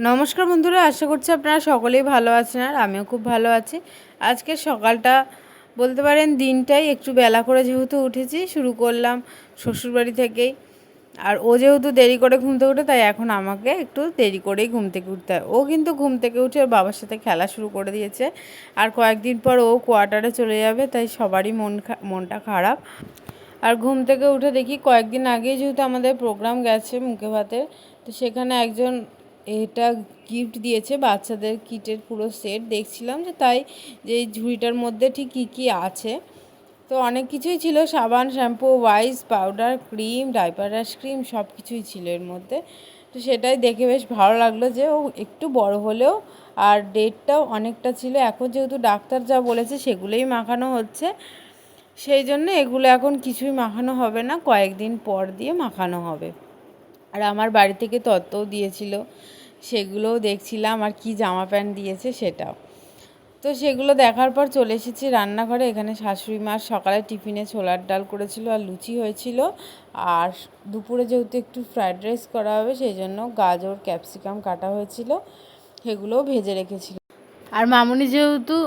নমস্কার বন্ধুরা, আশা করছি আপনারা সকলেই ভালো আছেন আর আমিও খুব ভালো আছি। আজকে সকালটা বলতে পারেন দিনটাই একটু বেলা করে যেহেতু উঠেছি, শুরু করলাম শ্বশুরবাড়ি থেকেই। আর ও যেহেতু দেরি করে ঘুম থেকে উঠে, তাই এখন আমাকে একটু দেরি করেই ঘুম থেকে উঠতে হয়। ও কিন্তু ঘুম থেকে উঠে ওর বাবার সাথে খেলা শুরু করে দিয়েছে। আর কয়েকদিন পর ও কোয়ার্টারে চলে যাবে, তাই সবারই মনটা খারাপ। আর ঘুম থেকে উঠে দেখি কয়েকদিন আগেই যেহেতু আমাদের প্রোগ্রাম গেছে মুখে ভাতের, তো সেখানে একজন এটা গিফট দিয়েছে, বাচ্চাদের কিটের পুরো সেট দেখছিলাম যে, তাই যে এই ঝুড়িটার মধ্যে ঠিক কী কী আছে। তো অনেক কিছুই ছিল, সাবান, shampoo, wise, powder, cream, diaper rash cream, সব কিছুই ছিল এর মধ্যে। তো সেটাই দেখে বেশ ভালো লাগলো যে ও একটু বড় হলেও আর ডেটটাও অনেকটা ছিল। এখন যেহেতু ডাক্তার যা বলেছে সেগুলোই মাখানো হচ্ছে, সেই জন্য এগুলো এখন কিছুই মাখানো হবে না, কয়েকদিন পর দিয়ে মাখানো হবে। আর আমার বাড়ি থেকে তত্ত্বও দিয়েছিল, সেগুলোও দেখছিলাম, আর কি জামা প্যান্ট দিয়েছে সেটাও। তো সেগুলো দেখার পর চলে এসেছি রান্নাঘরে। এখানে শাশুড়ি মা সকালে টিফিনে ছোলার ডাল করেছিল আর লুচি হয়েছিল। আর দুপুরে যেহেতু একটু ফ্রায়েড রাইস করা হবে, সেই জন্য গাজর ক্যাপসিকাম কাটা হয়েছিল, সেগুলোও ভেজে রেখেছিল। আর মামুনি যেহেতু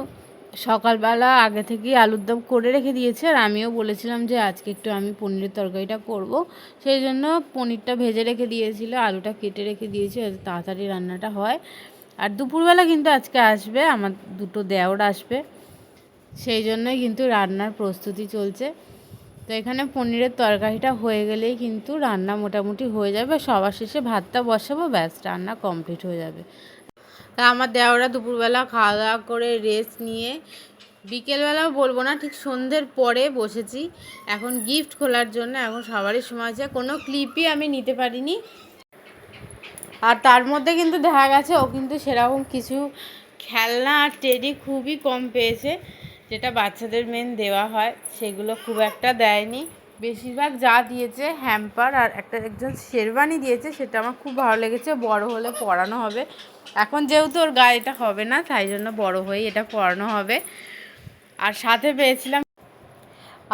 সকালবেলা আগে থেকেই আলুর দম করে রেখে দিয়েছে, আর আমিও বলেছিলাম যে আজকে একটু আমি পনিরের তরকারিটা করব, সেই জন্য পনিরটা ভেজে রেখে দিয়েছিল, আলুটা কেটে রেখে দিয়েছি যাতে তাড়াতাড়ি রান্নাটা হয়। আর দুপুরবেলা কিন্তু আজকে আসবে আমার দুটো দেওর আসবে, সেই জন্যই কিন্তু রান্নার প্রস্তুতি চলছে। তো এখানে পনিরের তরকারিটা হয়ে গেলেই কিন্তু রান্না মোটামুটি হয়ে যাবে, সবার শেষে ভাতটা বসাবো, ব্যাস রান্না কমপ্লিট হয়ে যাবে। তা আমার দেওরা দুপুরবেলা খাওয়া দাওয়া করে রেস্ট নিয়ে বিকেলবেলাও বলবো না, ঠিক সন্ধ্যের পরে বসেছি এখন গিফট খোলার জন্য। এখন সবারই সময় আছে, কোনো ক্লিপই আমি নিতে পারিনি। আর তার মধ্যে কিন্তু দেখা গেছে ও কিন্তু সেরকম কিছু খেলনা আর টেডি খুবই কম পেয়েছে, যেটা বাচ্চাদের মেন দেওয়া হয় সেগুলো খুব একটা দেয়নি। বেশিরভাগ যা দিয়েছে হ্যাম্পার আর একজন শেরওয়ানি দিয়েছে, সেটা আমার খুব ভালো লেগেছে, বড় হলে পরানো হবে। এখন যেহেতু ওর গায়ে এটা হবে না, তাই জন্য বড় হয়ে এটা পরানো হবে। আর সাথে পেয়েছিলাম,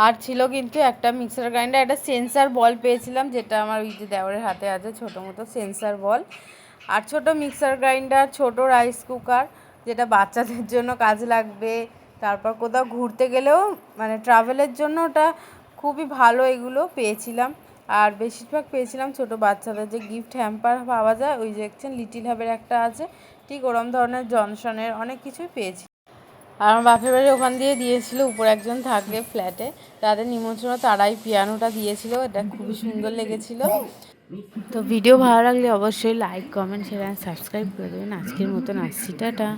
আর ছিল কিন্তু একটা মিক্সার গ্রাইন্ডার, একটা সেন্সার বল পেয়েছিলাম, যেটা আমার ওই যে দেওরের হাতে আছে, ছোটো মতো সেন্সার বল। আর ছোট মিক্সার গ্রাইন্ডার, ছোট রাইস কুকার, যেটা বাচ্চাদের জন্য কাজে লাগবে। তারপর কোথাও ঘুরতে গেলেও মানে ট্রাভেলের জন্য ওটা খুবই ভালো, এগুলো পেয়েছিলাম। আর বেশিরভাগ পেয়েছিলাম ছোট বাচ্চাদের যে গিফট হ্যাম্পার পাওয়া যায়, ওই যে দেখছেন লিটিল হাবের একটা আছে, ঠিক ওরম ধরনের জনসনের অনেক কিছুই পেয়েছি। আর আমার বাপের বাড়ি ওখান দিয়ে দিয়েছিল, উপরে একজন থাকে ফ্ল্যাটে, তাদের নিমন্ত্রণ, তারাই পিয়ানোটা দিয়েছিল, এটা খুবই সুন্দর লেগেছিল। তো ভিডিও ভালো লাগলে অবশ্যই লাইক, কমেন্ট, শেয়ার, সাবস্ক্রাইব করে দেবেন। আজকের মতন আসছি, টাটা।